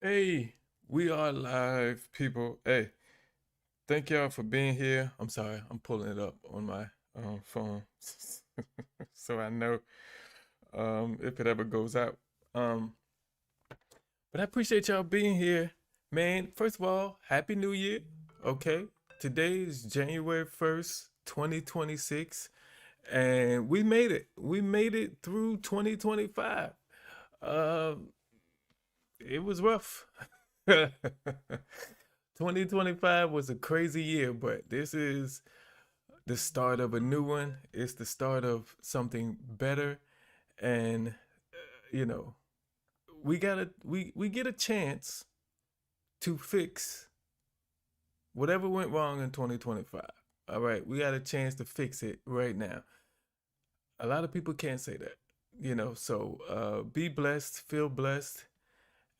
Hey, we are live, people. Hey, thank y'all for being here. I'm sorry, I'm pulling it up on my phone so I know if it ever goes out. Um, but I appreciate y'all being here, man. First of all, Happy New Year. Okay, today is January 1st, 2026, and we made it. We made it through 2025. Um, it was rough. 2025 was a crazy year, but this is the start of a new one. It's the start of something better, and you know, we get a chance to fix whatever went wrong in 2025. All right, we got a chance to fix it right now. A lot of people can't say that, so be blessed, feel blessed,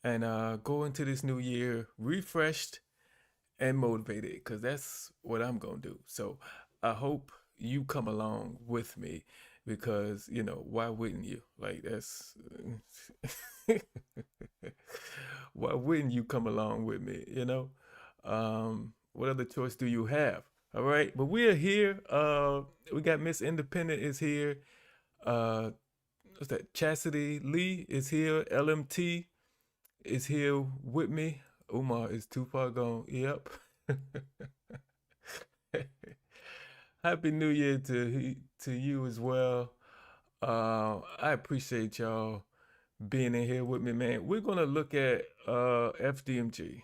and go into this new year refreshed and motivated, because that's what I'm gonna do. So I hope you come along with me, because why wouldn't you? Like, that's why wouldn't you come along with me? What other choice do you have? All right, but we are here. We got Miss Independent is here. Uh, what's that? Chastity Lee is here. LMT is here with me. Umar is too far gone. Yep. Happy New Year to you as well. I appreciate y'all being in here with me, man. We're gonna look at FDMG.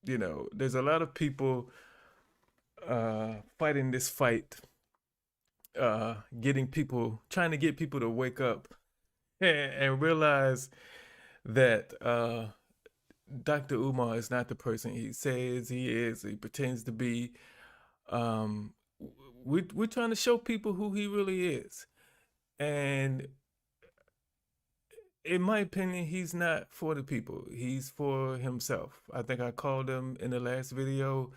There's a lot of people fighting this fight, trying to get people to wake up and realize that Dr. Umar is not the person he says he is. He pretends to be. Um, we're trying to show people who he really is, and in my opinion, he's not for the people. He's for himself. I think I called him in the last video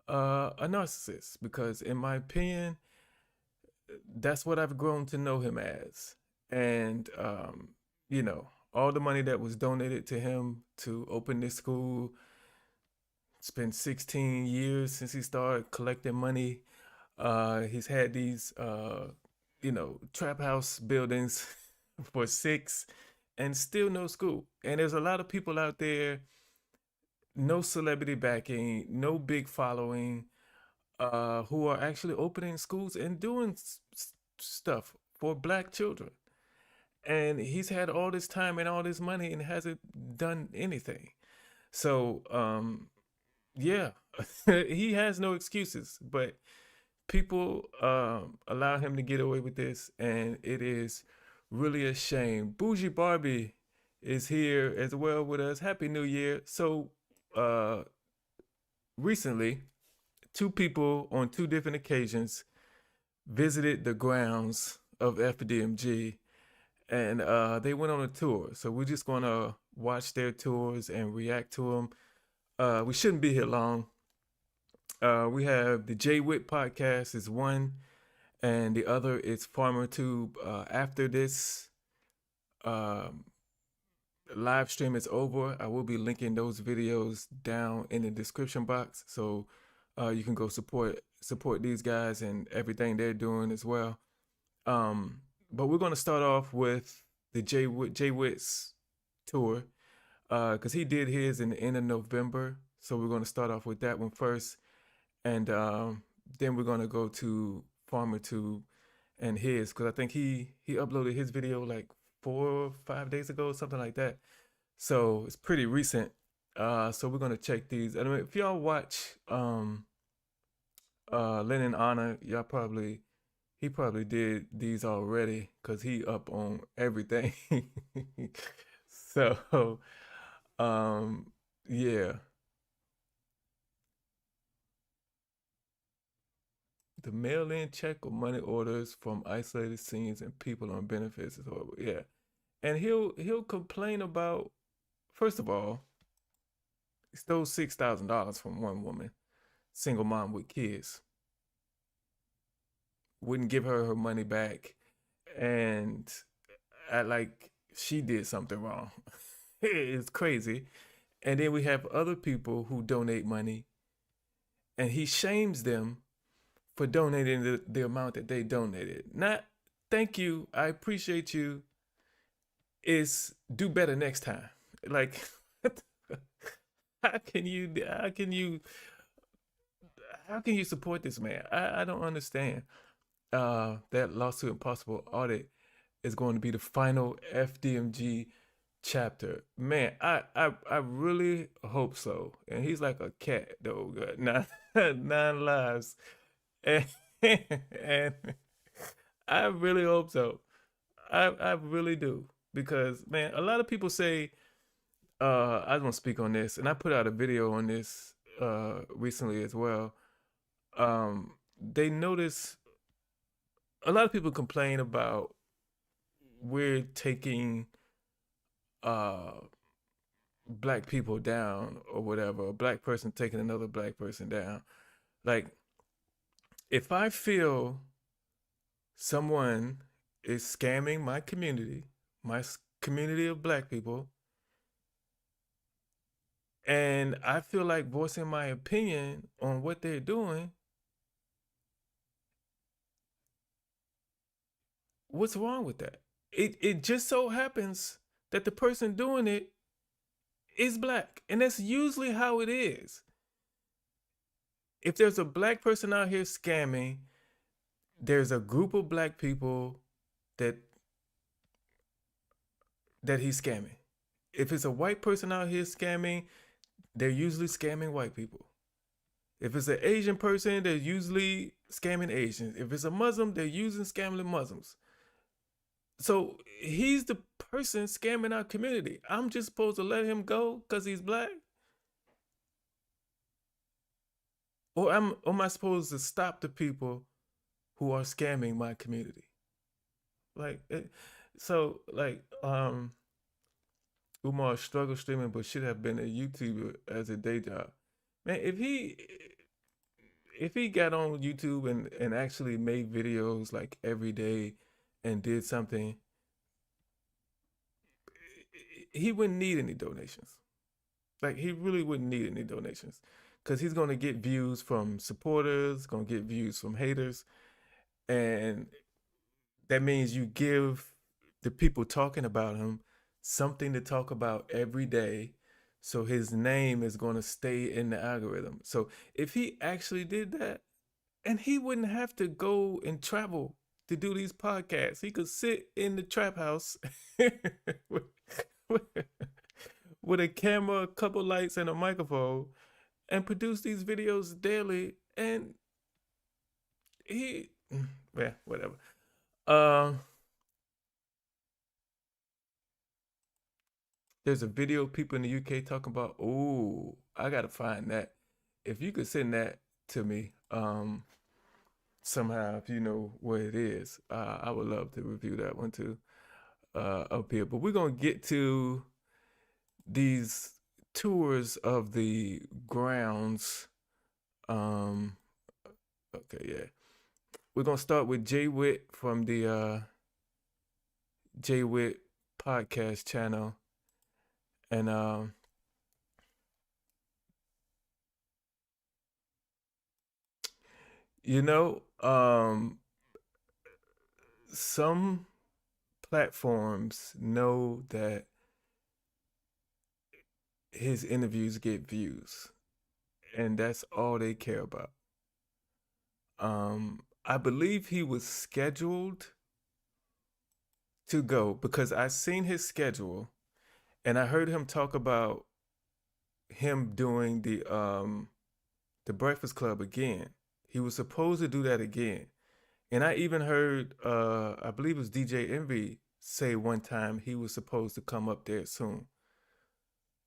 a narcissist, because in my opinion, that's what I've grown to know him as. And all the money that was donated to him to open this school. It's been 16 years since he started collecting money. He's had these, trap house buildings for six, and still no school. And there's a lot of people out there, no celebrity backing, no big following, who are actually opening schools and doing stuff for black children. And he's had all this time and all this money and hasn't done anything. So, yeah, he has no excuses, but people allow him to get away with this, and it is really a shame. Bougie Barbie is here as well with us. Happy New Year. So, uh, recently, two people on two different occasions visited the grounds of FDMG, and they went on a tour. So we're just gonna watch their tours and react to them. We shouldn't be here long. We have the J Whit podcast is one, and the other is Farmertube. After this um, live stream is over, I will be linking those videos down in the description box, so you can go support these guys and everything they're doing as well. But we're gonna start off with the J Witt's tour, because he did his in the end of November. So we're gonna start off with that one first, and then we're gonna go to FarmerTube and his, because I think he uploaded his video like 4 or 5 days ago, something like that. So it's pretty recent. So we're gonna check these. And if y'all watch Lennon Honor, he probably did these already, because he up on everything. So yeah. The mail-in check or money orders from isolated scenes and people on benefits is horrible. Yeah. And he'll complain about, first of all, he stole $6,000 from one woman, single mom with kids. Wouldn't give her money back, and act like she did something wrong. It's crazy. And then we have other people who donate money, and he shames them for donating the amount that they donated. Not thank you, I appreciate you. Is do better next time. Like, how can you how can you support this man? I don't understand. That lawsuit impossible audit is going to be the final FDMG chapter. Man, I really hope so. And he's like a cat though. Got nine lives. And, and I really hope so. I really do. Because man, a lot of people say, I don't speak on this, and I put out a video on this recently as well. They notice a lot of people complain about we're taking uh black people down or whatever, a black person taking another black person down. Like, if I feel someone is scamming my community, my community of black people, and I feel like voicing my opinion on what they're doing, what's wrong with that? It just so happens that the person doing it is black, and that's usually how it is. If there's a black person out here scamming, there's a group of black people that he's scamming. If it's a white person out here scamming, they're usually scamming white people. If it's an Asian person, they're usually scamming Asians. If it's a Muslim, they're using scamming Muslims. So he's the person scamming our community. I'm just supposed to let him go because he's black? Or am I supposed to stop the people who are scamming my community? Like, so like, Umar struggled streaming but should have been a YouTuber as a day job. Man, if he got on YouTube and actually made videos like every day and did something, he wouldn't need any donations. Like, he really wouldn't need any donations because he's going to get views from supporters, going to get views from haters, and that means you give the people talking about him something to talk about every day, so his name is going to stay in the algorithm. So if he actually did that, and he wouldn't have to go and travel to do these podcasts, he could sit in the trap house with, with a camera, a couple lights, and a microphone, and produce these videos daily. And he, yeah, whatever. Um, there's a video of people in the UK talking about. Oh, I gotta find that. If you could send that to me, somehow, if you know what it is, I would love to review that one too, up here. But we're gonna get to these tours of the grounds. Um, okay, yeah. We're gonna start with Jay Whit from the Jay Whit podcast channel, and you know, some platforms know that his interviews get views, and that's all they care about. I believe he was scheduled to go because I seen his schedule, and I heard him talk about him doing the Breakfast Club again. He was supposed to do that again. And I even heard I believe it was DJ Envy say one time he was supposed to come up there soon.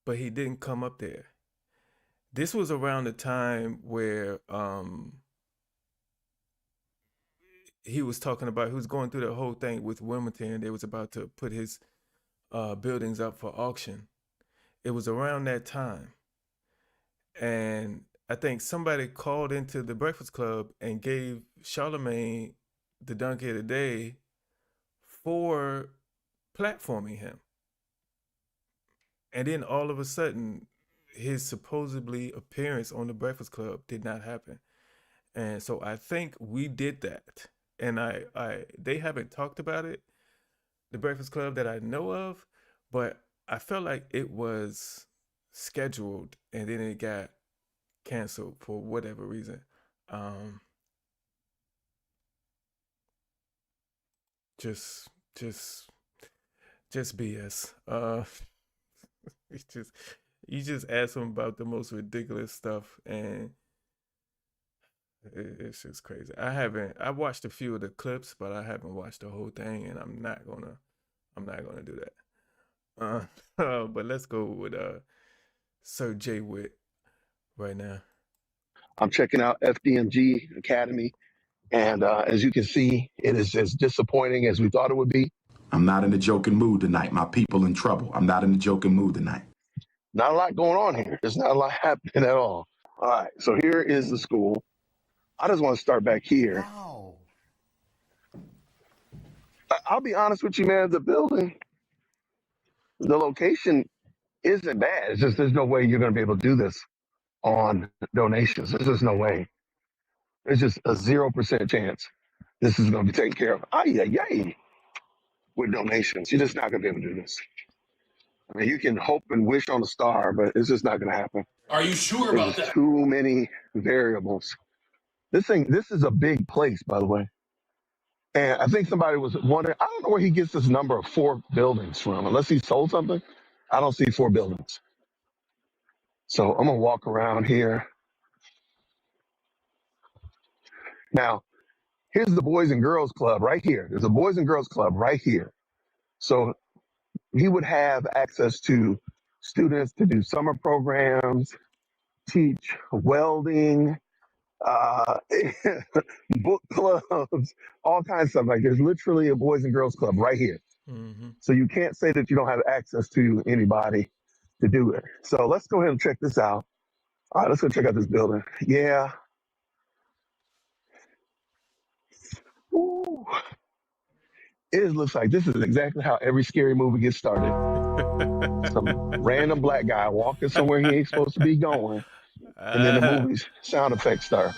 But he didn't come up there. This was around the time where he was talking about, he was going through the whole thing with Wilmington. They was about to put his buildings up for auction. It was around that time. And I think somebody called into the Breakfast Club and gave Charlemagne the donkey of the day for platforming him. and then all of a sudden, his supposedly appearance on the Breakfast Club did not happen. And so I think we did that. And they haven't talked about it, the Breakfast Club that I know of, but I felt like it was scheduled and then it got canceled for whatever reason. Um, just, just, just BS. It's just you just ask him about the most ridiculous stuff, and it's just crazy. I watched a few of the clips, but I haven't watched the whole thing, and I'm not gonna do that. But let's go with Sir J Whit right now. I'm checking out FDMG Academy, and as you can see, it is as disappointing as we thought it would be. I'm not in a joking mood tonight. My people in trouble. I'm not in a joking mood tonight. Not a lot going on here. There's not a lot happening at all. All right, so here is the school. I just want to start back here. Wow. I'll be honest with you, man. The building, the location isn't bad. It's just there's no way you're going to be able to do this on donations. There's just no way. There's just a 0% chance this is going to be taken care of. Yay. With donations. You're just not going to be able to do this. I mean, you can hope and wish on a star, but it's just not going to happen. Are you sure There's about just that? too many variables. This is a big place, by the way. And I think somebody was wondering, I don't know where he gets this number of 4 buildings from. Unless he sold something, I don't see 4 buildings. So I'm going to walk around here. Now, here's the Boys and Girls Club right here. There's a Boys and Girls Club right here. So he would have access to students to do summer programs, teach welding, uh, book clubs, all kinds of stuff. Like there's literally a Boys and Girls Club right here. Mm-hmm. So you can't say that you don't have access to anybody to do it. So let's go ahead and check this out. All right, let's go check out this building. Yeah. Ooh. It looks like this is exactly how every scary movie gets started. Some random black guy walking somewhere he ain't supposed to be going, and then the movie's sound effects start.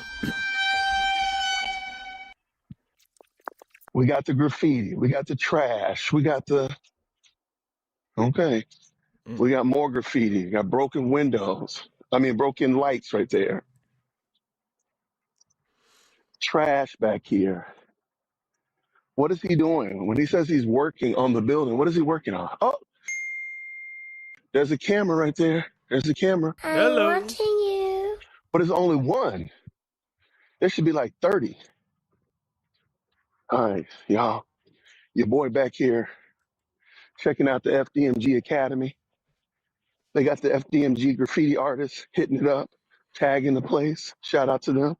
We got the graffiti, we got the trash, we got the we got more graffiti, we got broken windows. I mean, broken lights right there. Trash back here. What is he doing? When he says he's working on the building, what is he working on? Oh, there's a camera right there. There's a camera. I'm watching you. But it's only one. There should be like 30. All right, y'all. Your boy back here checking out the FDMG Academy. They got the FDMG graffiti artists hitting it up, tagging the place. Shout out to them.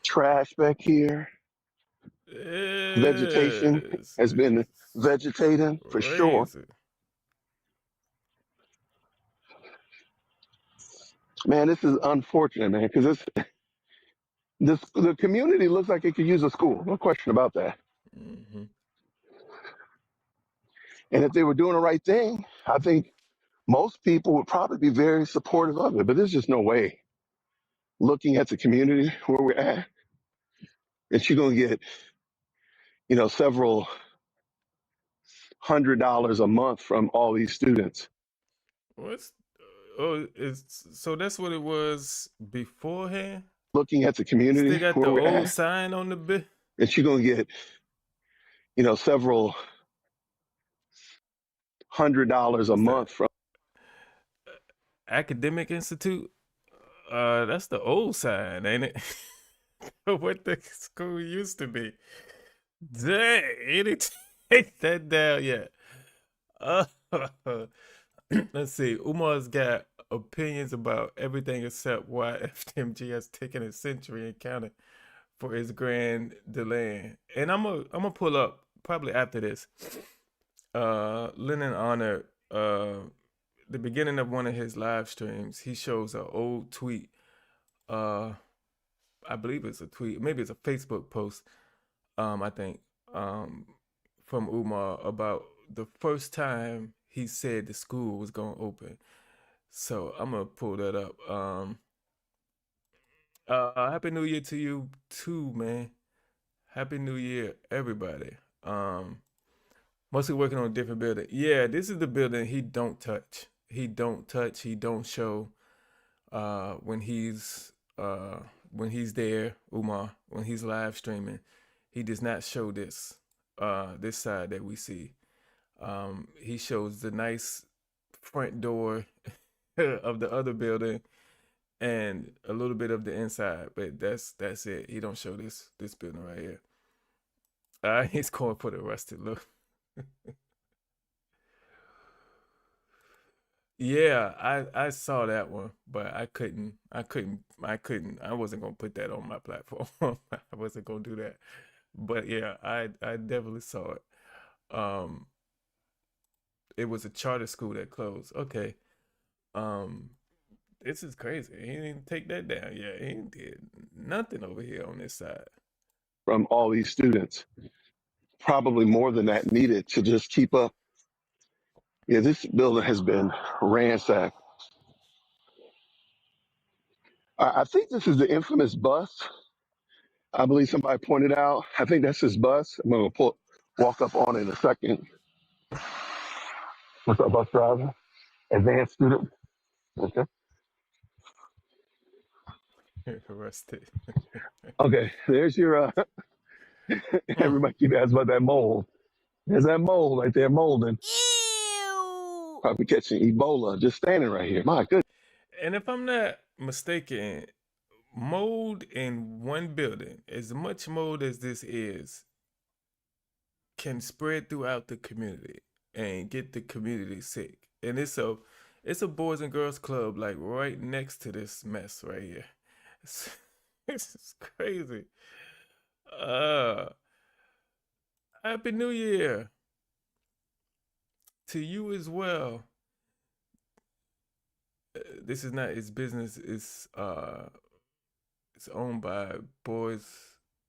Trash back here. Vegetation has been vegetating for sure. Man, this is unfortunate, man, because the community looks like it could use a school. No question about that. Mm-hmm. And if they were doing the right thing, I think most people would probably be very supportive of it. But there's just no way, looking at the community where we're at, that you're going to get, several $100s a month from all these students. What's it's so that's what it was beforehand. Looking at the community They got where the we're old at, sign on the bit. that you're going to get, several $100s a month from Academic Institute. That's the old sign, ain't it? What the school used to be. Dang, it take that down yet. Let's see. Umar's got opinions about everything except why FDMG has taken a century and counting for his grand delaying. And I'm gonna pull up probably after this. Lennon Honor, the beginning of one of his live streams, he shows an old tweet. I believe it's a tweet, maybe it's a Facebook post. I think from Umar about the first time he said the school was gonna open. So I'm gonna pull that up. Happy New Year to you too, man. Happy New Year, everybody. Mostly working on a different building. Yeah, this is the building he don't touch. He don't touch. He don't show. When he's there, Umar, when he's live streaming, he does not show this side that we see. He shows the nice front door of the other building and a little bit of the inside, but that's it. He don't show this building right here. He's going for the rusted look. Yeah, I saw that one, but I wasn't gonna put that on my platform. I wasn't gonna do that. But yeah, I definitely saw it. Um, it was a charter school that closed. Okay. Um, this is crazy. He didn't take that down. Yeah, he ain't did nothing over here on this side. From all these students, probably more than that needed to just keep up. Yeah, this building has been ransacked. I think this is the infamous bus. I believe somebody pointed out. I think that's his bus. I'm gonna walk up on it in a second. What's up, bus driver? Advanced student. Okay. Arrested. Okay. There's your. Mm. Everybody keep asking about that mold. There's that mold right there molding. Ew. Probably catching Ebola just standing right here. My goodness. And if I'm not mistaken, mold in one building, as much mold as this is, can spread throughout the community and get the community sick. And it's a boys and girls club like right next to this mess right here. It's crazy. Uh Happy New Year to you as well. This is not its business. It's owned by Boys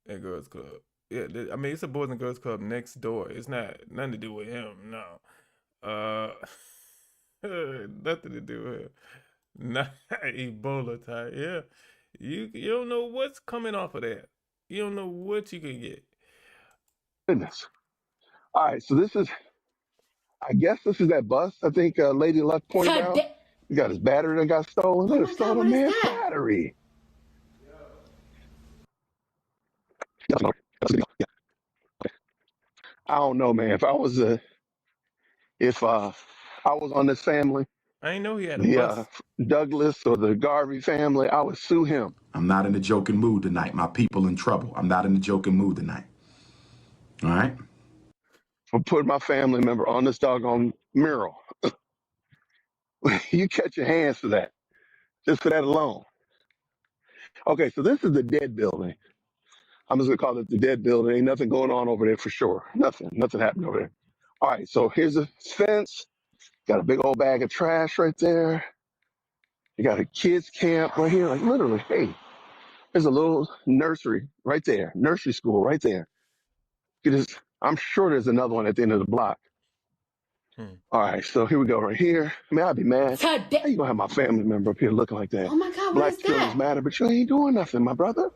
and Girls Club. Yeah, I mean it's a Boys and Girls Club next door. It's not nothing to do with him. No, nothing to do with him. Not Ebola type. Yeah, you don't know what's coming off of that. You don't know what you can get. Goodness. All right. So this is. I guess this is that bus. I think Lady Luck pointed out. He got his battery that got stolen. Oh They my stole God, a what is man's that? battery. I don't know, man. If I was on this family, I didn't know he had a the bus. Douglas or the Garvey family, I would sue him. I'm not in a joking mood tonight. My people in trouble. I'm not in a joking mood tonight. All right? For putting my family member on this doggone mural. You catch your hands for that, just for that alone. Okay, so this is the dead building. I'm just gonna call it the dead building. Ain't nothing going on over there for sure. Nothing happened over there. All right, so here's a fence. Got a big old bag of trash right there. You got a kids camp right here. Like literally, hey, there's a little nursery right there, nursery school right there. I'm sure there's another one at the end of the block. Hmm. All right, so here we go right here. Man, I'd be mad. How you gonna have my family member up here looking like that? Oh my God, what Black is Lives that? Matter, but you ain't doing nothing, my brother.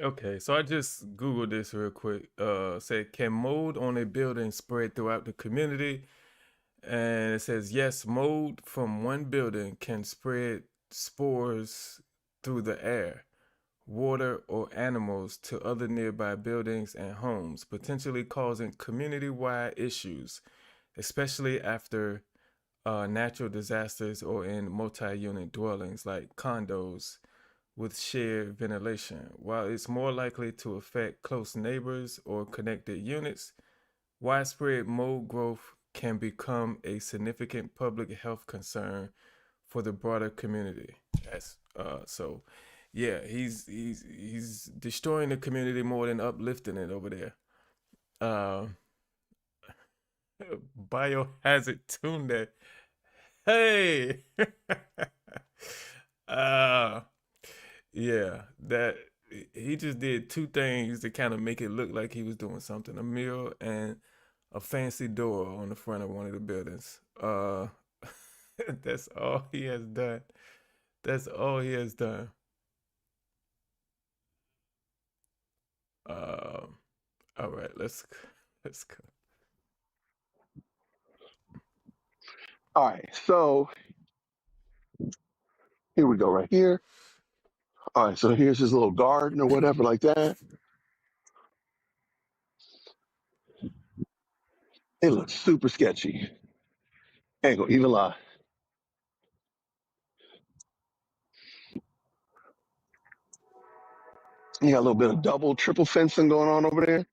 Okay, so I just Googled this real quick. Said, can mold on a building spread throughout the community? And it says, yes, mold from one building can spread spores through the air, water, or animals to other nearby buildings and homes, potentially causing community-wide issues, especially after natural disasters or in multi-unit dwellings like condos with shared ventilation. While it's more likely to affect close neighbors or connected units, widespread mold growth can become a significant public health concern for the broader community. So yeah, he's destroying the community more than uplifting it over there. Uh, Biohazard Tunde. Hey. uh yeah, he just did two things to kind of make it look like he was doing something: a mural and a fancy door on the front of one of the buildings. That's all he has done. That's all he has done. Um, all right, let's go. All right, so here we go right here. All right, so here's his little garden or whatever like that. It looks super sketchy. Ain't gonna even lie. You got a little bit of double, triple fencing going on over there.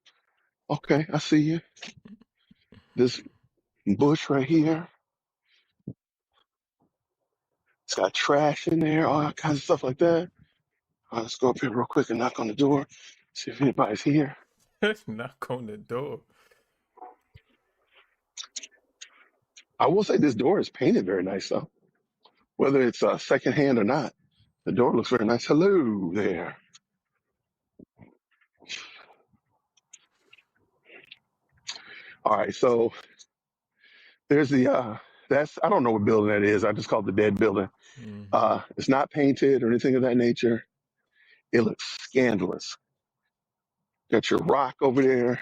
Okay, I see you. This bush right here. It's got trash in there, all kinds of stuff like that. All right, let's go up here real quick and knock on the door. See if anybody's here. Knock on the door. I will say this door is painted very nice though. Whether it's secondhand or not, the door looks very nice. Hello there. All right, so there's the that's I don't know what building that is. I just call it the dead building. Mm-hmm. It's not painted or anything of that nature. It looks scandalous. Got your rock over there,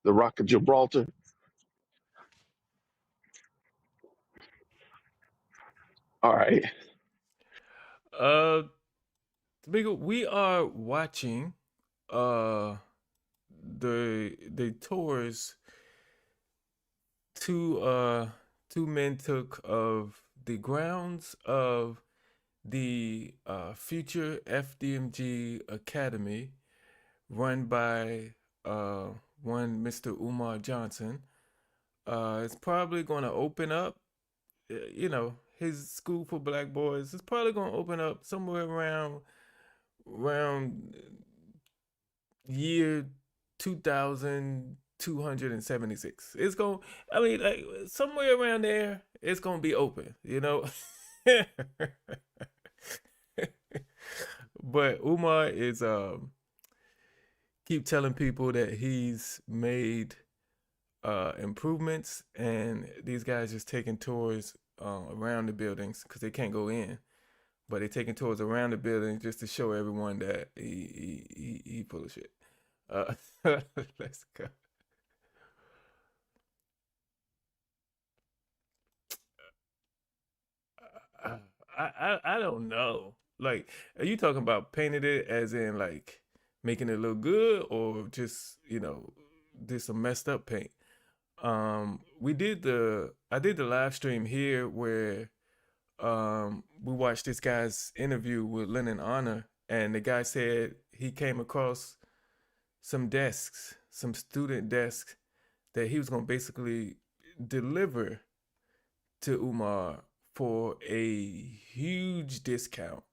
the Rock of Gibraltar. All right. Uh, we are watching uh the tours two men took of the grounds of the future FDMG Academy run by one Mr. Umar Johnson. It's probably going to open up, his school for black boys. It's probably going to open up somewhere around year 2276. It's going, I mean, like somewhere around there, it's going to be open, But Umar is keep telling people that he's made improvements, and these guys just taking tours around the buildings because they can't go in, but they're taking tours around the building just to show everyone that he full of shit. Uh, let's go. I don't know. Like, are you talking about painted it as in like making it look good, or just did some messed up paint? I did the live stream here where we watched this guy's interview with Lennon Honor, and the guy said he came across some desks, some student desks that he was gonna basically deliver to Umar for a huge discount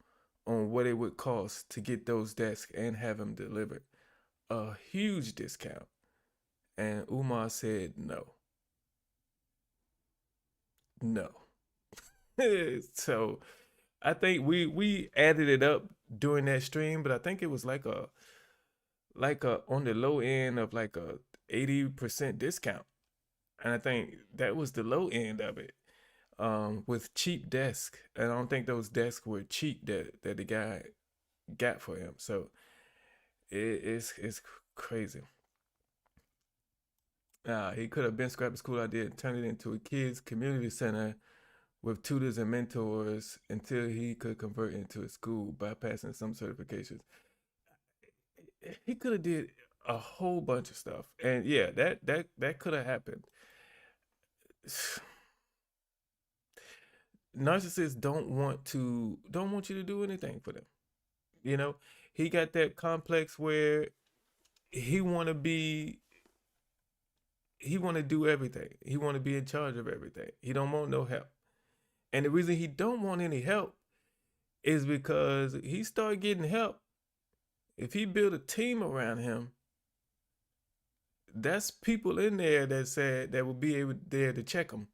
on what it would cost to get those desks and have them delivered. A huge discount. And Umar said no. No. So I think we added it up during that stream, but I think it was like a on the low end of like a 80% discount. And I think that was the low end of it. With cheap desk. And I don't think those desks were cheap that the guy got for him. So it's crazy. He could have been scrapped the school idea and turned it into a kids community center with tutors and mentors until he could convert it into a school, bypassing some certifications. He could have did a whole bunch of stuff, and yeah, that could have happened. Narcissists don't want you to do anything for them. You know, he got that complex where he want to be he want to do everything. He want to be in charge of everything. He don't want no help. And the reason he don't want any help is because he started getting help. If he built a team around him, that's people in there that said that would be able there to check him.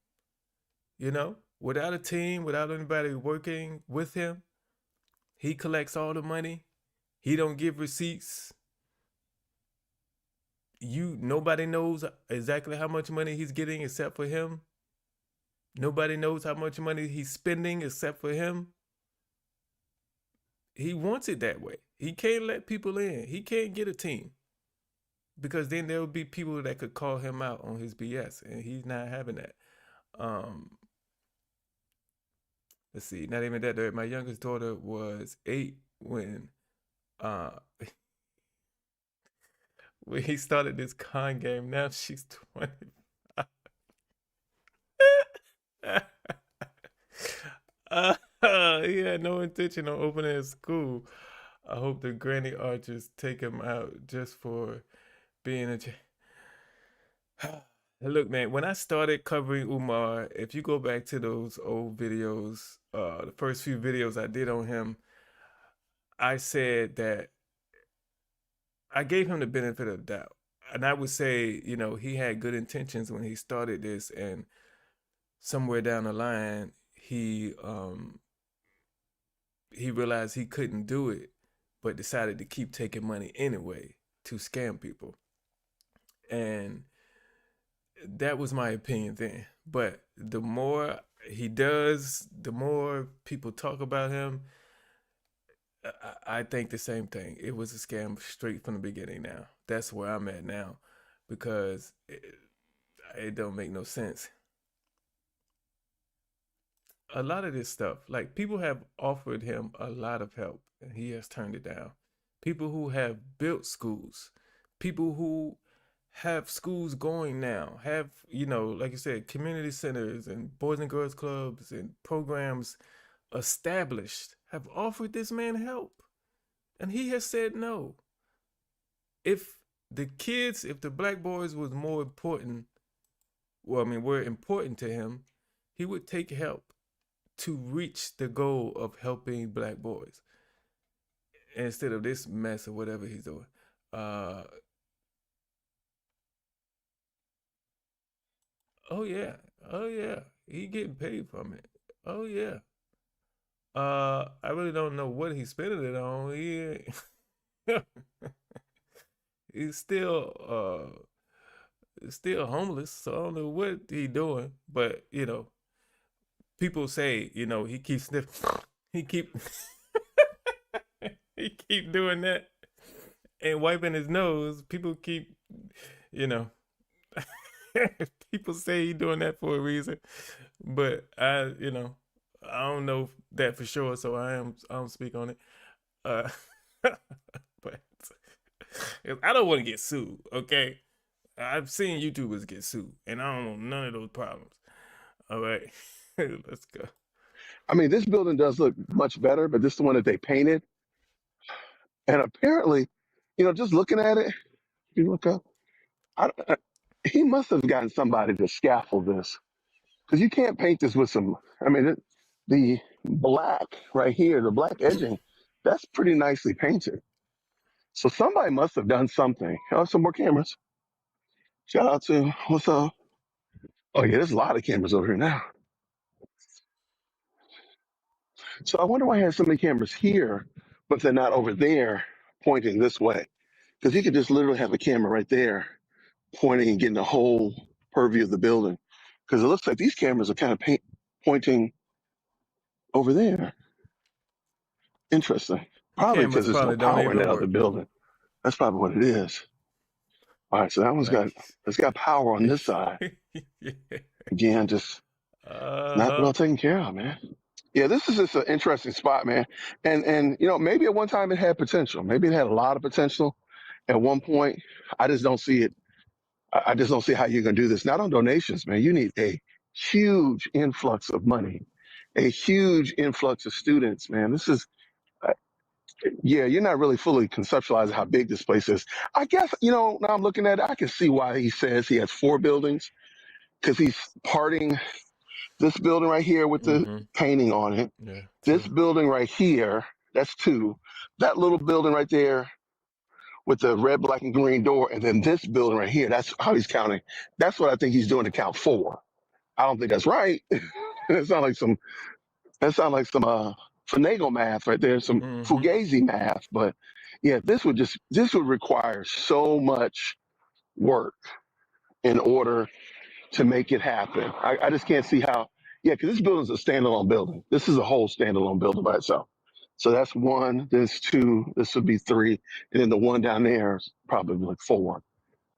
Without a team, without anybody working with him, he collects all the money. He don't give receipts. Nobody knows exactly how much money he's getting except for him. Nobody knows how much money he's spending except for him. He wants it that way. He can't let people in. He can't get a team, because then there will be people that could call him out on his BS, and he's not having that. Let's see. Not even that. My youngest daughter was 8 when when he started this con game. Now she's 25. He had no intention of opening a school. I hope the granny archers take him out just for being a. Look, man, when I started covering Umar, if you go back to those old videos, the first few videos I did on him, I said that I gave him the benefit of the doubt. And I would say, he had good intentions when he started this, and somewhere down the line, he realized he couldn't do it, but decided to keep taking money anyway to scam people. And that was my opinion then. But the more he does, the more people talk about him. I think the same thing. It was a scam straight from the beginning now. That's where I'm at now, because it don't make no sense. A lot of this stuff, like, people have offered him a lot of help and he has turned it down. People who have built schools, people who have schools going now, have, like you said, community centers and boys and girls clubs and programs established, have offered this man help. And he has said no. If the black boys was more important, were important to him, he would take help to reach the goal of helping black boys, instead of this mess or whatever he's doing. Oh yeah, he getting paid from it. Oh yeah. I really don't know what he's spending it on. He's still homeless, so I don't know what he's doing. But people say, he keeps sniffing. He keep he keep doing that and wiping his nose. People keep, people say he's doing that for a reason, but I don't know that for sure, so I don't speak on it. But I don't want to get sued. Okay, I've seen YouTubers get sued, and I don't want none of those problems. All right, let's go. I mean, this building does look much better, but this is the one that they painted. And apparently, just looking at it, you look up, he must have gotten somebody to scaffold this, because you can't paint this with some. I mean, the black right here, the black edging, that's pretty nicely painted. So somebody must have done something. Oh, some more cameras. Shout out to, what's up? Oh yeah, there's a lot of cameras over here now. So I wonder why he has so many cameras here, but they're not over there pointing this way. Because he could just literally have a camera right there pointing and getting the whole purview of the building. Because it looks like these cameras are kind of pointing over there. Interesting. Probably because there's no power in that other building. That's probably what it is. All right, so that one's got power on this side. Yeah. Again, just not well taken care of, man. Yeah, this is just an interesting spot, man. And maybe at one time it had potential. Maybe it had a lot of potential at one point. I just don't see it. I just don't see how you're going to do this. Not on donations, man. You need a huge influx of money, a huge influx of students, man. This is, yeah, you're not really fully conceptualizing how big this place is. I guess, now I'm looking at it, I can see why he says he has 4 buildings, because he's parting this building right here with the painting on it. Yeah, this building right here, that's 2. That little building right there with the red, black, and green door, and then this building right here, that's how he's counting. That's what I think he's doing to count 4. I don't think that's right. That sounds like some finagle math right there, some Fugazi math, but Yeah, this would require so much work in order to make it happen. I just can't see how. Yeah, because this building is a standalone building. This is a whole standalone building by itself. So that's one. There's two. This would be three, and then the one down there is probably like four.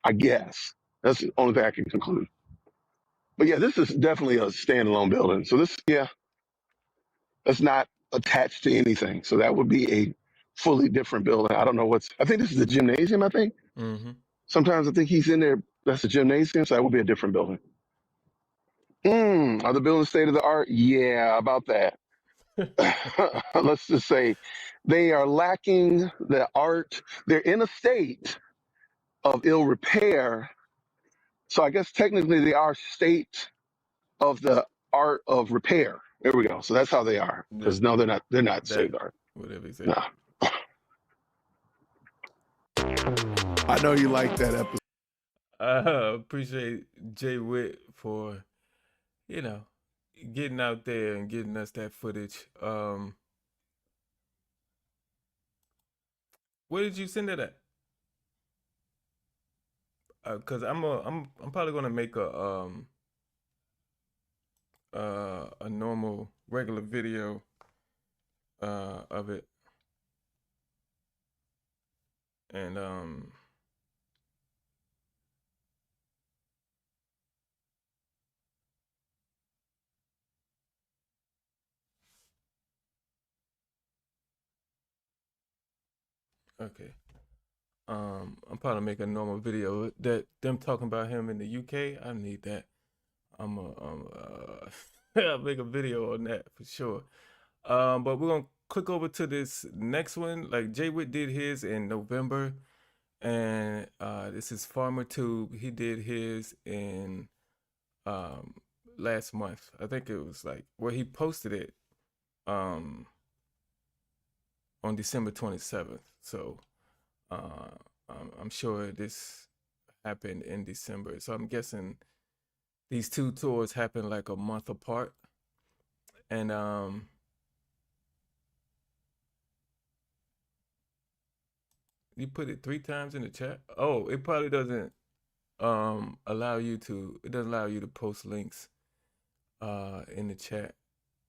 I guess that's the only thing I can conclude. But yeah, this is definitely a standalone building. So this, yeah, that's not attached to anything. So that would be a fully different building. I don't know what's. I think this is the gymnasium. I think. Mm-hmm. Sometimes I think he's in there. That's a gymnasium. So that would be a different building. Are the buildings state of the art? Yeah, about that. Let's just say they are lacking the art. They're in a state of ill repair. So I guess technically they are state of the art of repair. There we go. So that's how they are. Because no, they're not. They're not state of the art. Whatever he said. No. I know you like that episode. I appreciate J Whit for, you know, getting out there and getting us that footage. Where did you send it at? Cause I'm probably gonna make a normal regular video of it, and okay. I'm probably make a normal video that them talking about him in the UK. I need that. I'll make a video on that for sure. But we're gonna click over to this next one. Like J Whit did his in November, and this is Farmertube. He did his in last month. I think it was like where he posted it on December 27th. So I'm sure this happened in December. So I'm guessing these two tours happened like a month apart. And you put it 3 times in the chat. Oh, it probably doesn't allow you to. It doesn't allow you to post links in the chat.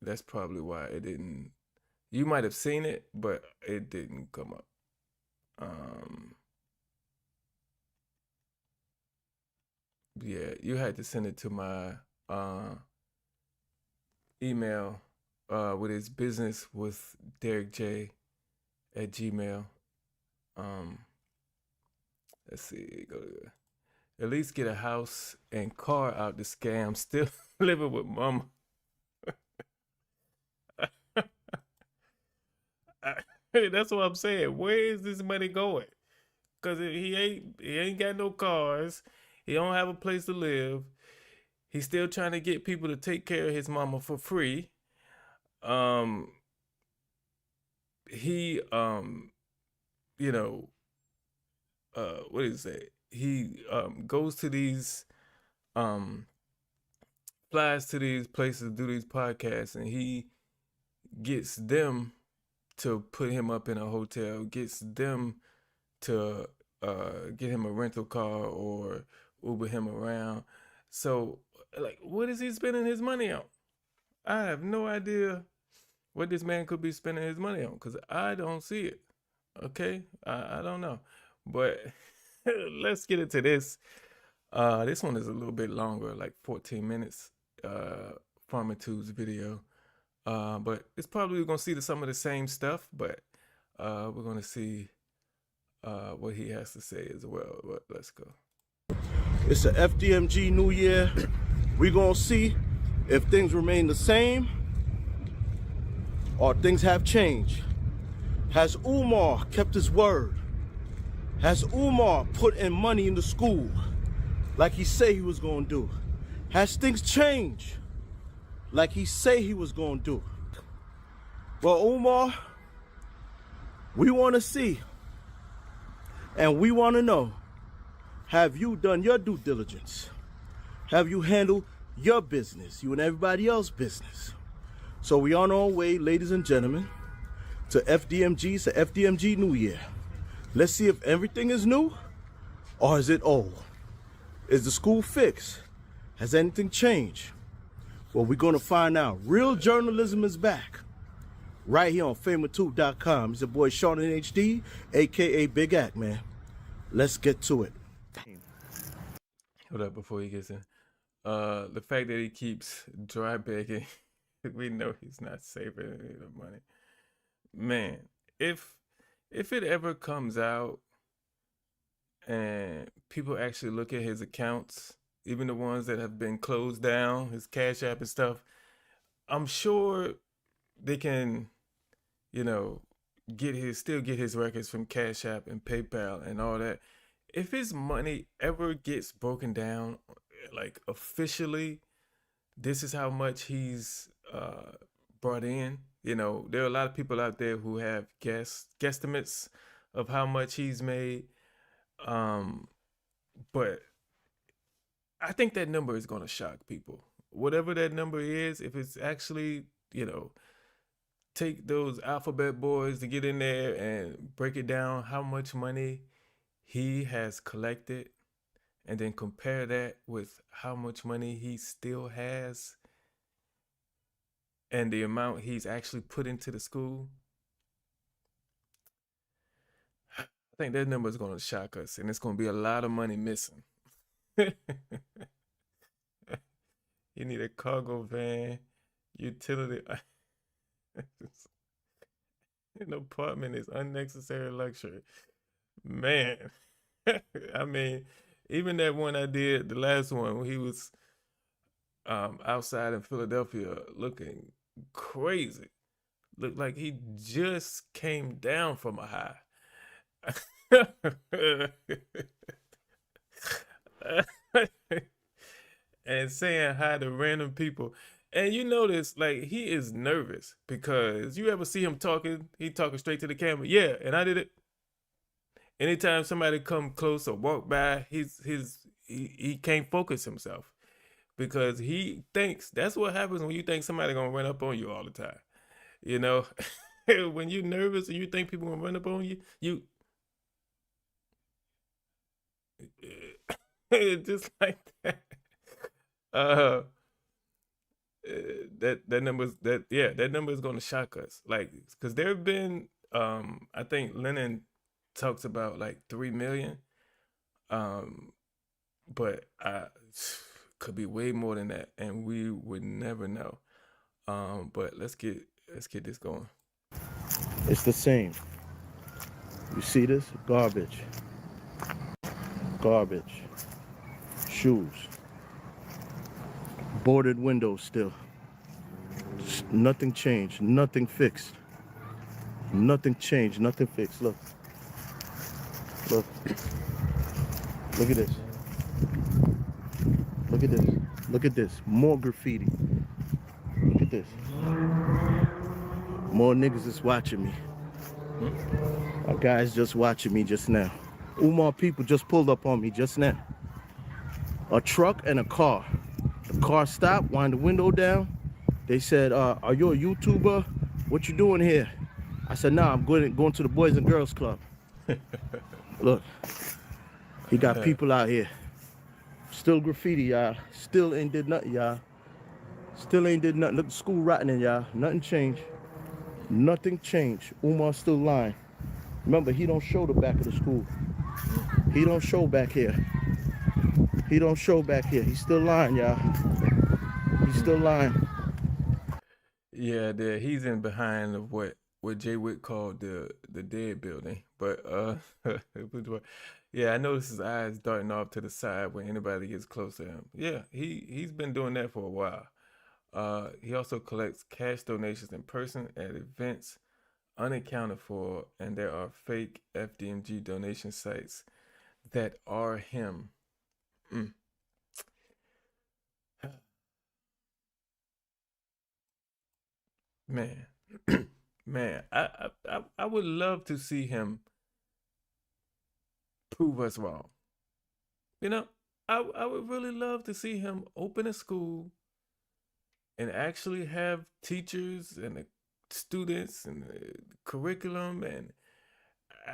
That's probably why it didn't. You might have seen it, but it didn't come up. Yeah, you had to send it to my email, with his businesswithderrickj at Gmail. Let's see, go to at least get a house and car out the scam. Still living with mama. That's what I'm saying. Where is this money going? Cause he ain't got no cars. He don't have a place to live. He's still trying to get people to take care of his mama for free. He you know, what did he say? He goes to these flies to these places to do these podcasts, and he gets them to put him up in a hotel, gets them to get him a rental car or Uber him around. So, like, what is he spending his money on? I have no idea what this man could be spending his money on, because I don't see it. Okay? I don't know. But let's get into this. This one is a little bit longer, like 14 minutes. Farmertube's video. But it's probably going to see some of the same stuff, but we're going to see what he has to say as well. But let's go. It's a FDMG New Year. We're going to see if things remain the same or things have changed. Has Umar kept his word? Has Umar put in money in the school like he said he was going to do? Has things changed like he said he was going to do? Well, Umar, we want to see and we want to know, have you done your due diligence? Have you handled your business, you and everybody else's business? So we on our way, ladies and gentlemen, to FDMG. It's a FDMG New Year. Let's see if everything is new or is it old? Is the school fixed? Has anything changed? Well, we're gonna find out. Real journalism is back. Right here on Farmertube.com. It's your boy Sean in HD, aka Big Act, man. Let's get to it. Hold up before he gets in. The fact that he keeps dry begging, we know he's not saving any of the money. Man, if it ever comes out and people actually look at his accounts, even the ones that have been closed down, his Cash App and stuff, I'm sure they can, still get his records from Cash App and PayPal and all that. If his money ever gets broken down, like officially, this is how much he's brought in. There are a lot of people out there who have guesstimates of how much he's made. But I think that number is going to shock people. Whatever that number is, if it's actually, take those alphabet boys to get in there and break it down, how much money he has collected, and then compare that with how much money he still has and the amount he's actually put into the school, I think that number is going to shock us, and it's going to be a lot of money missing. You need a cargo van, utility. An apartment is unnecessary luxury. Man, I mean, even that one I did, the last one, when he was outside in Philadelphia looking crazy. Looked like he just came down from a high. And saying hi to random people. And you notice, like, he is nervous because you ever see him talking, he talking straight to the camera. Yeah, and I did it. Anytime somebody come close or walk by, he can't focus himself because he thinks that's what happens when you think somebody gonna run up on you all the time. When you're nervous and you think people gonna run up on you, just like that. That number is gonna shock us. Like, because there have been, I think Lennon talks about like 3 million, but I could be way more than that, and we would never know. But let's get this going. It's the same. You see this? Garbage. Garbage. Shoes. Boarded windows still. Nothing changed. Nothing fixed. Nothing changed. Nothing fixed. Look. Look. Look at this. Look at this. Look at this. More graffiti. Look at this. More niggas is watching me. A guy's just watching me just now. Umar people just pulled up on me just now. A truck and a car. The car stopped, wind the window down. They said, are you a YouTuber? What you doing here? I said, nah, I'm going to the Boys and Girls Club. Look, he got people out here. Still graffiti, y'all. Still ain't did nothing, y'all. Still ain't did nothing. Look, the school rotting, y'all. Nothing changed. Nothing changed. Umar's still lying. Remember, he don't show the back of the school. He don't show back here. He don't show back here. He's still lying, y'all. He's still lying. Yeah, he's in behind of what Jay Whit called the dead building. But yeah, I noticed his eyes darting off to the side when anybody gets close to him. Yeah, he's been doing that for a while. He also collects cash donations in person at events unaccounted for, and there are fake FDMG donation sites that are him. Man, man, I would love to see him prove us wrong. I would really love to see him open a school and actually have teachers and the students and the curriculum, and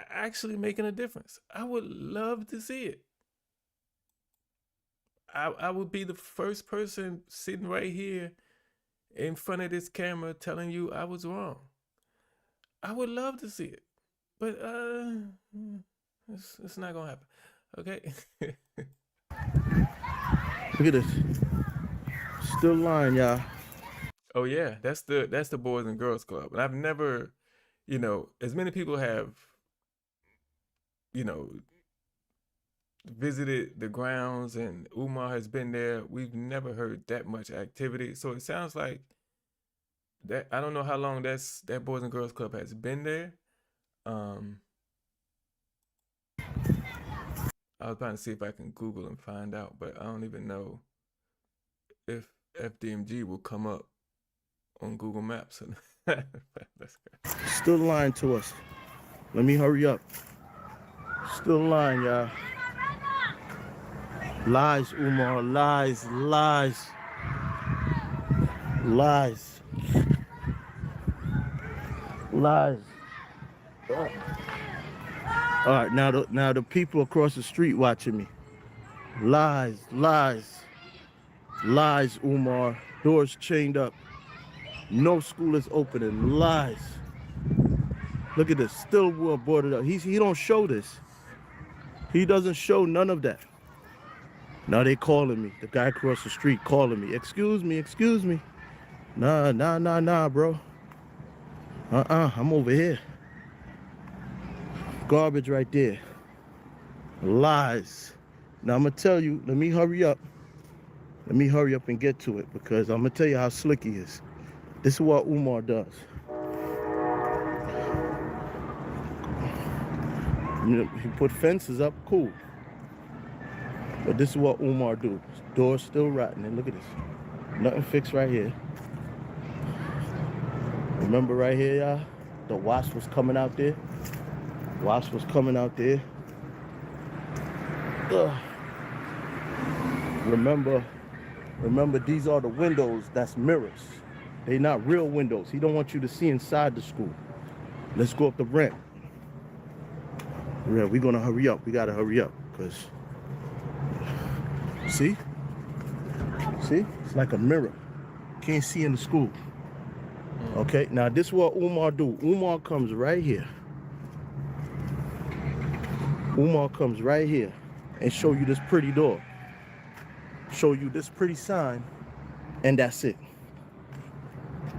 actually making a difference. I would love to see it. I would be the first person sitting right here in front of this camera telling you I was wrong. I would love to see it, but it's not gonna happen. Okay. Look at this. Still lying, y'all. Oh yeah, that's the Boys and Girls Club, and I've never, as many people have, visited the grounds, and Umar has been there. We've never heard that much activity. So it sounds like that. I don't know how long that Boys and Girls Club has been there. I was trying to see if I can Google and find out, but I don't even know if FDMG will come up on Google Maps. That's good. Still lying to us. Let me hurry up. Still lying, y'all. Lies, Umar. Lies, lies. Lies. Lies. All right, now the people across the street watching me. Lies, lies. Lies, Umar. Doors chained up. No school is opening. Lies. Look at this. Still boarded up. He don't show this. He doesn't show none of that. Now they calling me. The guy across the street calling me. Excuse me, excuse me. Nah, bro. I'm over here. Garbage right there. Lies. Now I'm gonna tell you, let me hurry up. Let me hurry up and get to it, because I'm gonna tell you how slick he is. This is what Umar does. He put fences up, cool. But this is what Umar do. Door's still rotten, and look at this. Nothing fixed right here. Remember right here, y'all? The wasp was coming out there. Wasp was coming out there. Ugh. Remember, these are the windows. That's mirrors. They not real windows. He don't want you to see inside the school. Let's go up the ramp. Yeah, we're gonna hurry up. We gotta hurry up, because see? It's like a mirror. Can't see in the school. Okay, now this is what Umar do. Umar comes right here. Umar comes right here and show you this pretty door. Show you this pretty sign, and that's it.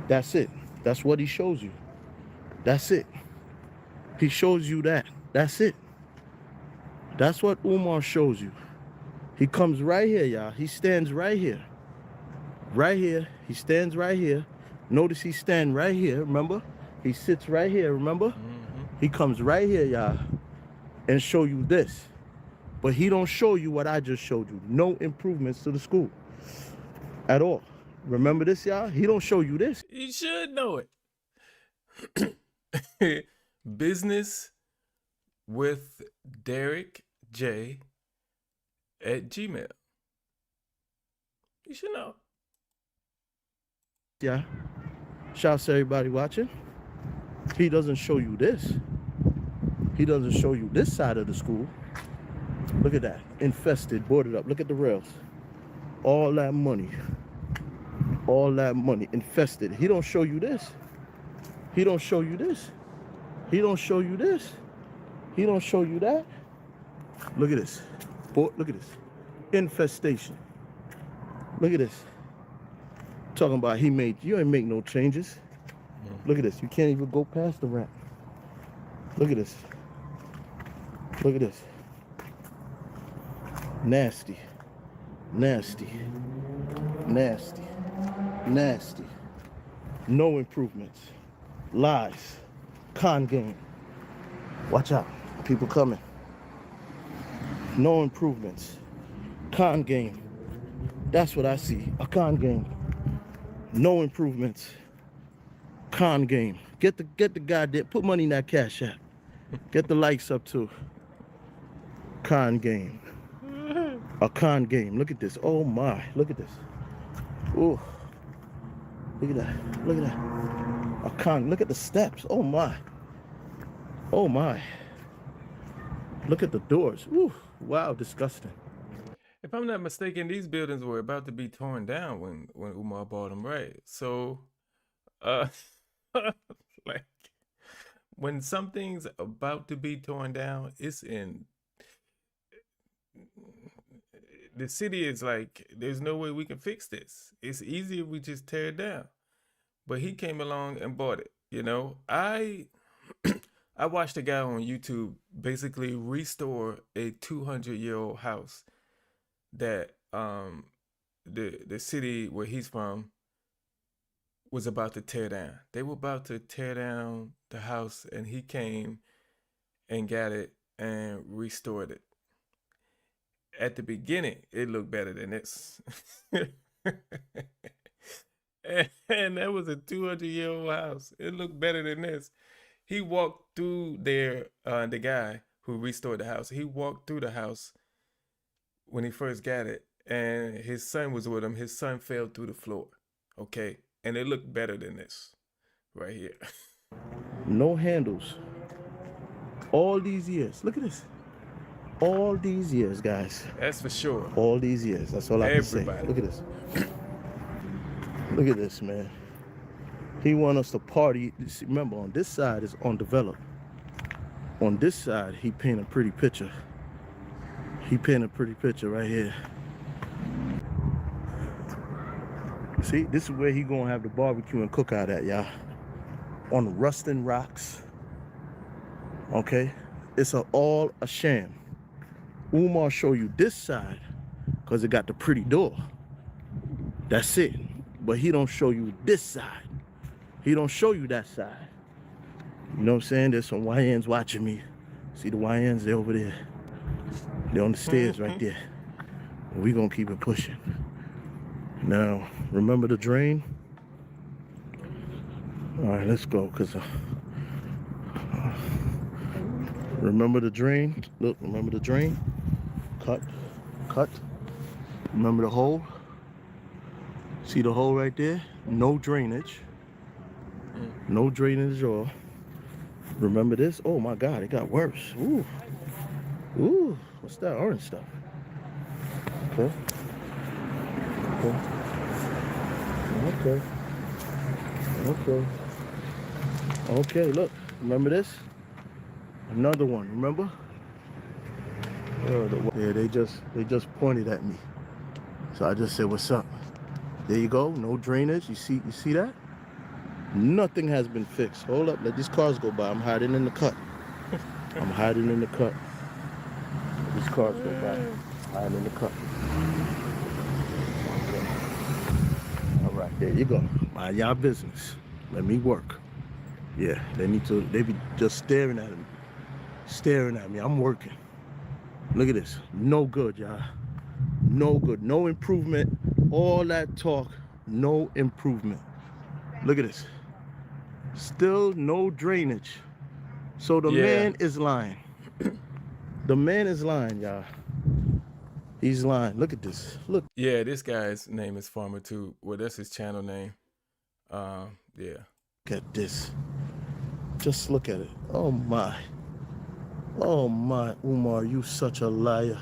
That's it. That's what he shows you. That's it. He shows you that. That's it. That's what Umar shows you. He comes right here, y'all. He stands right here. Right here. He stands right here. Notice he stands right here, remember? He sits right here, remember? Mm-hmm. He comes right here, y'all, and show you this. But he don't show you what I just showed you. No improvements to the school at all. Remember this, y'all? He don't show you this. You should know it. Business with Derrick J at Gmail. You should know. Yeah. Shouts to everybody watching. He doesn't show you this. He doesn't show you this side of the school. Look at that. Infested, boarded up. Look at the rails. All that money. All that money. Infested. He don't show you this. He don't show you this. He don't show you this. He don't show you that. Look at this. Look at this. Infestation. Look at this. Talking about you ain't make no changes. Look at this. You can't even go past the ramp. Look at this. Look at this. Nasty. Nasty. Nasty. Nasty. No improvements. Lies. Con game. Watch out. People coming. No improvements. Con game. That's what I see. A con game. No improvements. Con game. Get the guy there. Put money in that cash app. Get the likes up too. Con game. A con game. Look at this. Oh my. Look at this. Ooh. Look at that. Look at that. A con. Look at the steps. Oh my. Oh my. Look at the doors. Ooh, wow, disgusting. If I'm not mistaken, these buildings were about to be torn down when Umar bought them, right? So, uh, like when something's about to be torn down, it's in the city is like, there's no way we can fix this. It's easier if we just tear it down. But he came along and bought it. You know, I I watched a guy on YouTube basically restore a 200-year-old house that the city where he's from was about to tear down. They were about to tear down the house, and he came and got it and restored it. At the beginning, it looked better than this. And that was a 200-year-old house. It looked better than this. He walked through there, the guy who restored the house, he walked through the house when he first got it, and his son was with him. His son fell through the floor, okay? And it looked better than this right here. No handles. All these years. Look at this. All these years, guys. That's for sure. All these years. That's all I can say. Look at this. Look at this, man. He want us to party. Remember, on this side is undeveloped. On this side, he painted a pretty picture. He painted a pretty picture right here. See, this is where he gonna have the barbecue and cookout at, y'all. On the rusting rocks. Okay? It's all a sham. Umar show you this side because it got the pretty door. That's it. But he don't show you this side. He don't show you that side. You know what I'm saying? There's some YNs watching me. See the YNs? They're over there. They're on the stairs right there. We gonna keep it pushing. Now, remember the drain? All right, let's go, cause remember the drain? Look, remember the drain? Cut, cut. Remember the hole? See the hole right there? No drainage. No drainage at all. Remember this? Oh my God, it got worse. Ooh. Ooh, what's that orange stuff? Okay. Okay. Okay. Okay. Okay, look. Remember this? Another one, remember? Yeah, they just pointed at me. So I just said, what's up? There you go, no drainage. You see that? Nothing has been fixed. Hold up, let these cars go by. I'm hiding in the cut. I'm hiding in the cut. Let these cars go by. I'm hiding in the cut. Okay. All right, there you go. Mind y'all business. Let me work. Yeah, they be just staring at me. Staring at me. I'm working. Look at this. No good, y'all. No good. No improvement. All that talk, no improvement. Look at this. Still no drainage. So the man is lying. The man is lying, y'all. He's lying. Look at this. Look. Yeah, this guy's name is Farmertube. Well, that's his channel name. Yeah. Look at this. Just look at it. Oh my. Oh my, Umar, you such a liar.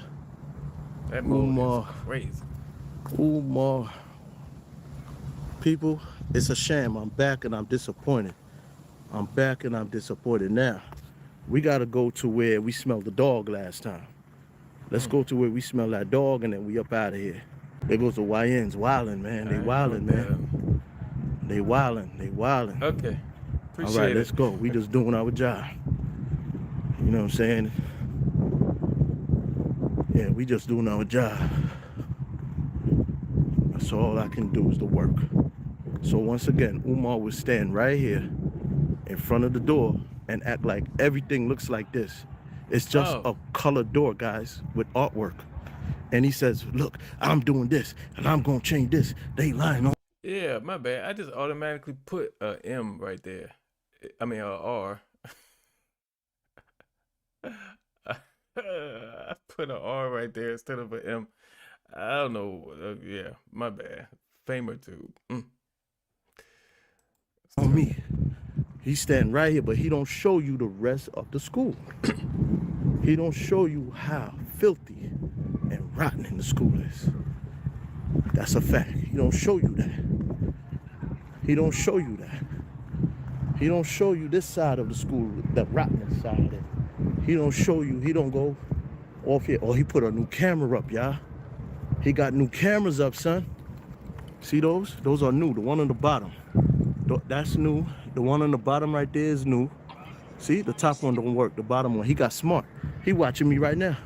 That Umar is crazy. Umar. People, it's a shame. I'm back and I'm disappointed. I'm back and I'm disappointed. Now, we gotta go to where we smelled the dog last time. Let's go to where we smell that dog and then we up out of here. There goes the YNs wildin', man. They wildin', man. They wildin', they wildin'. Okay. Appreciate All right, it. let's go. We just doing our job. You know what I'm saying? Yeah, we just doing our job. That's all I can do is the work. So once again, Umar would stand right here in front of the door and act like everything looks like this. It's just a colored door, guys, with artwork. And he says, look, I'm doing this and I'm gonna change this. They lying on. Yeah, my bad. I just automatically put a M right there. I mean, a R. I put an R right there instead of an M. I don't know. Yeah, my bad. Farmertube. On me. He's standing right here, but he don't show you the rest of the school. He don't show you how filthy and rotten in the school is. That's a fact. He don't show you that. He don't show you that. He don't show you this side of the school, the rotten side of it. He don't show you, he don't go off here. Oh, he put a new camera up, y'all. He got new cameras up, son. See those? Those are new, the one on the bottom. That's new. The one on the bottom right there is new. See, the top one don't work, the bottom one. He got smart. He watching me right now.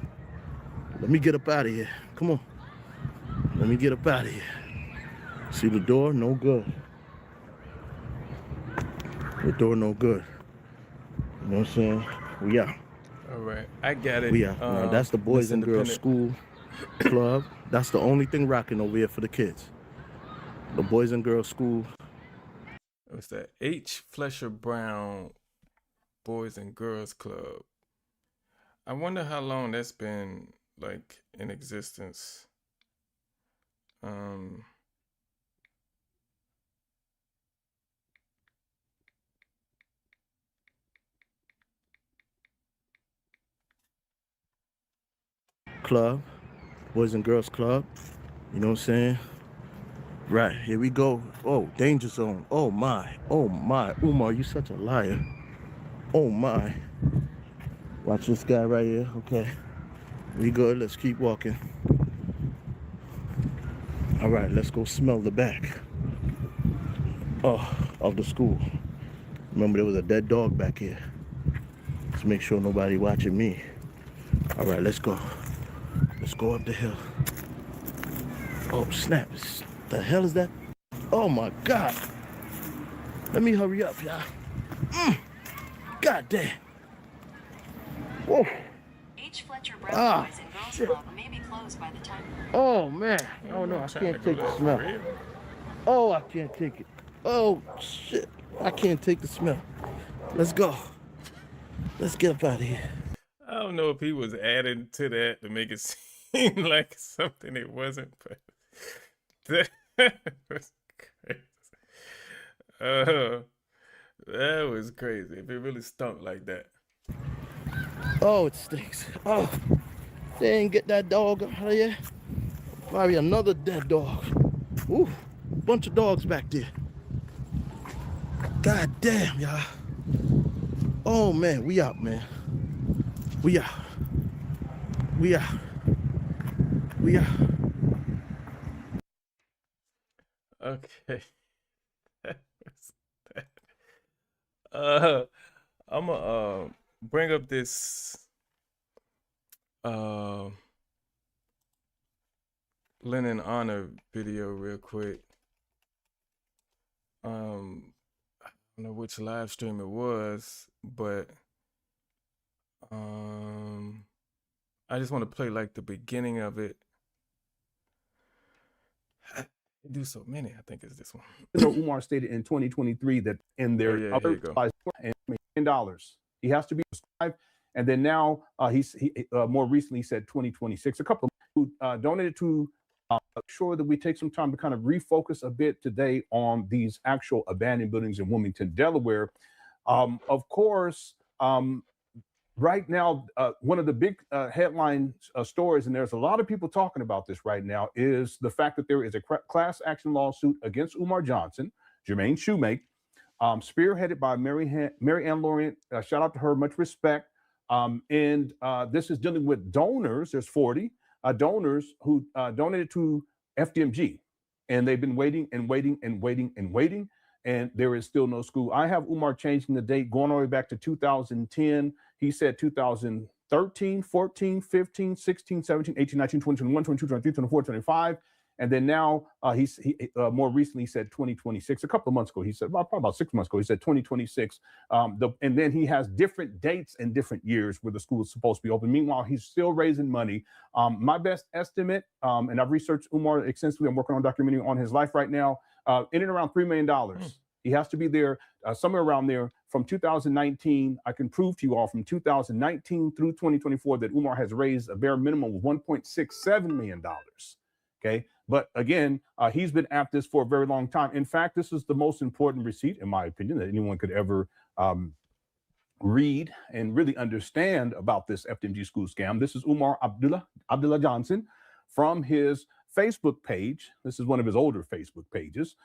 Let me get up out of here. Come on. Let me get up out of here. See the door? No good. The door no good. You know what I'm saying? We out. All right, I got it. We out. Now, that's the Boys and Girls School Club. That's the only thing rocking over here for the kids. The Boys and Girls School. What's that? H. Fletcher Brown Boys and Girls Club. I wonder how long that's been like in existence. Club, Boys and Girls Club. You know what I'm saying? Right, here we go. Oh, danger zone. Oh my, oh my. Umar, you such a liar. Oh my. Watch this guy right here. Okay, we good. Let's keep walking. All right, let's go smell the back of the school. Remember, there was a dead dog back here. Let's make sure nobody watching me. All right, let's go. Let's go up the hill. Oh, snap. The hell is that? Oh, my God. Let me hurry up, y'all. God damn. Whoa. H. Fletcher Brown Boys and Girls Club may be closed by the time. Oh, man. Oh, no, I can't take the smell. Oh, I can't take it. Oh, shit. I can't take the smell. Let's go. Let's get up out of here. I don't know if he was adding to that to make it seem like something it wasn't, but that was crazy. That was crazy. If it really stunk like that. Oh, it stinks. Oh, they ain't get that dog out of here. Probably another dead dog. Ooh, bunch of dogs back there. God damn, y'all. Oh, man, we out, man. We out. We out. We out. Okay. I'm gonna bring up this Lennon Honor video real quick. I don't know which live stream it was, but I just want to play like the beginning of it. Do so many. I think it's this one. So Umar stated in 2023 that in their other $1 million, he has to be subscribed. And then now he more recently said 2026. A couple who donated to sure that we take some time to kind of refocus a bit today on these actual abandoned buildings in Wilmington, Delaware. Of course, right now, one of the big headline stories, and there's a lot of people talking about this right now, is the fact that there is a class action lawsuit against Umar Johnson, Jermaine Shoemake, spearheaded by Mary Ann Laurent. Shout out to her, much respect. And this is dealing with donors. There's 40 donors who donated to FDMG, and they've been waiting and waiting and waiting and waiting, and there is still no school. I have Umar changing the date, going all the way back to 2010. He said 2013, 14, 15, 16, 17, 18, 19, 20, 21, 22, 23, 24, 25. And then now he more recently said 2026. A couple of months ago, he said, probably about 6 months ago, he said 2026. And then he has different dates and different years where the school is supposed to be open. Meanwhile, he's still raising money. My best estimate, and I've researched Umar extensively. I'm working on a documentary on his life right now, in and around $3 million. He has to be there somewhere around there from 2019. I can prove to you all from 2019 through 2024 that Umar has raised a bare minimum of $1.67 million. Okay. But again, he's been at this for a very long time. In fact, this is the most important receipt, in my opinion, that anyone could ever read and really understand about this FDMG school scam, this is Umar Abdullah Johnson from his Facebook page. This is one of his older Facebook pages.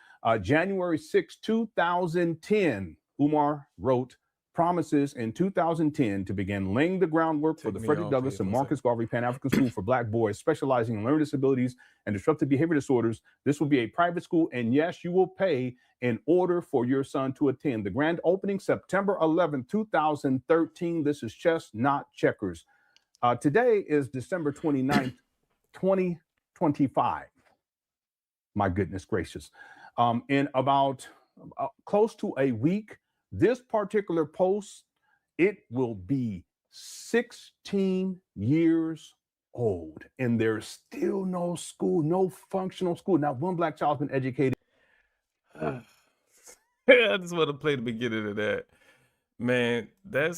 January 6, 2010, Umar wrote, promises in 2010 to begin laying the groundwork for the Frederick Douglass and Marcus Garvey Pan-African School for Black boys specializing in learning disabilities and disruptive behavior disorders. This will be a private school, and yes, you will pay in order for your son to attend. The grand opening, September 11, 2013. This is chess, not checkers. Today is December 29th, 2025. My goodness gracious. In about close to a week, this particular post, it will be 16 years old, and there's still no school, no functional school. Not one Black child's been educated. I just want to play the beginning of that. Man, that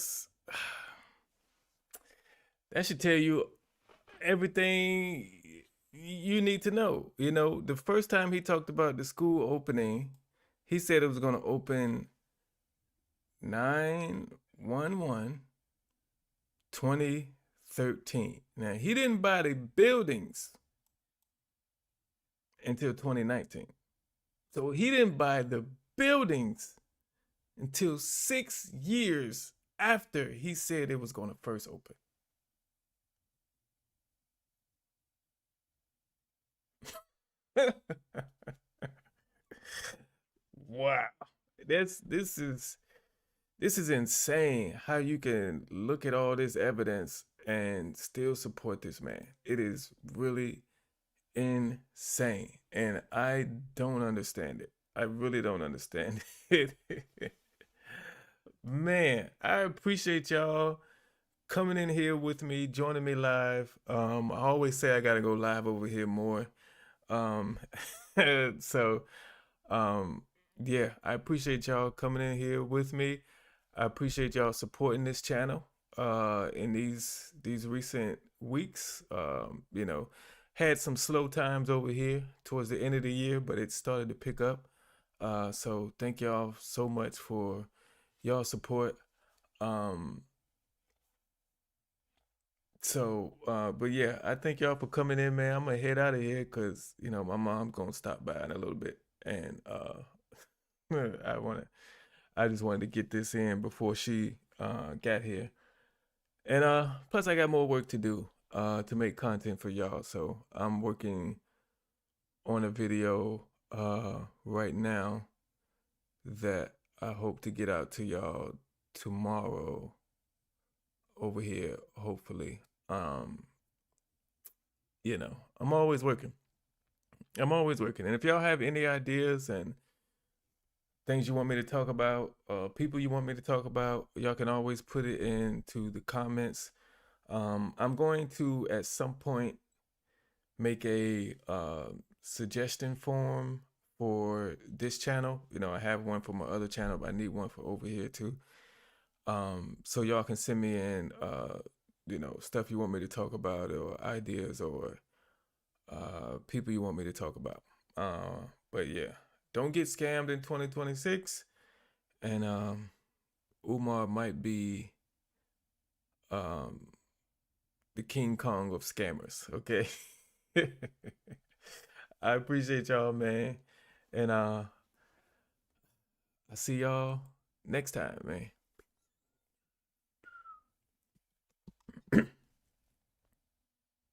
should tell you everything you need to know. You know, the first time he talked about the school opening, he said it was going to open 9/11/2013. Now, he didn't buy the buildings until 2019. So he didn't buy the buildings until 6 years after he said it was going to first open. Wow. This is insane how you can look at all this evidence and still support this man. It is really insane. And I don't understand it. I really don't understand it. Man, I appreciate y'all coming in here with me, joining me live. I always say I got to go live over here more. Yeah, I appreciate y'all coming in here with me. I appreciate y'all supporting this channel in these recent weeks. You know, had some slow times over here towards the end of the year, but it started to pick up. So thank y'all so much for y'all support. But yeah, I thank y'all for coming in, man. I'm gonna head out of here because, you know, my mom's gonna stop by in a little bit, and I just wanted to get this in before she got here. And plus I got more work to do to make content for y'all. So I'm working on a video right now that I hope to get out to y'all tomorrow over here, hopefully. You know, I'm always working. And if y'all have any ideas and things you want me to talk about, people you want me to talk about, y'all can always put it into the comments. I'm going to, at some point, make a suggestion form for this channel. You know, I have one for my other channel, but I need one for over here too. So y'all can send me in, you know, stuff you want me to talk about, or ideas, or people you want me to talk about. But yeah, don't get scammed in 2026. And Umar might be the King Kong of scammers, okay? I appreciate y'all, man. And I'll see y'all next time, man.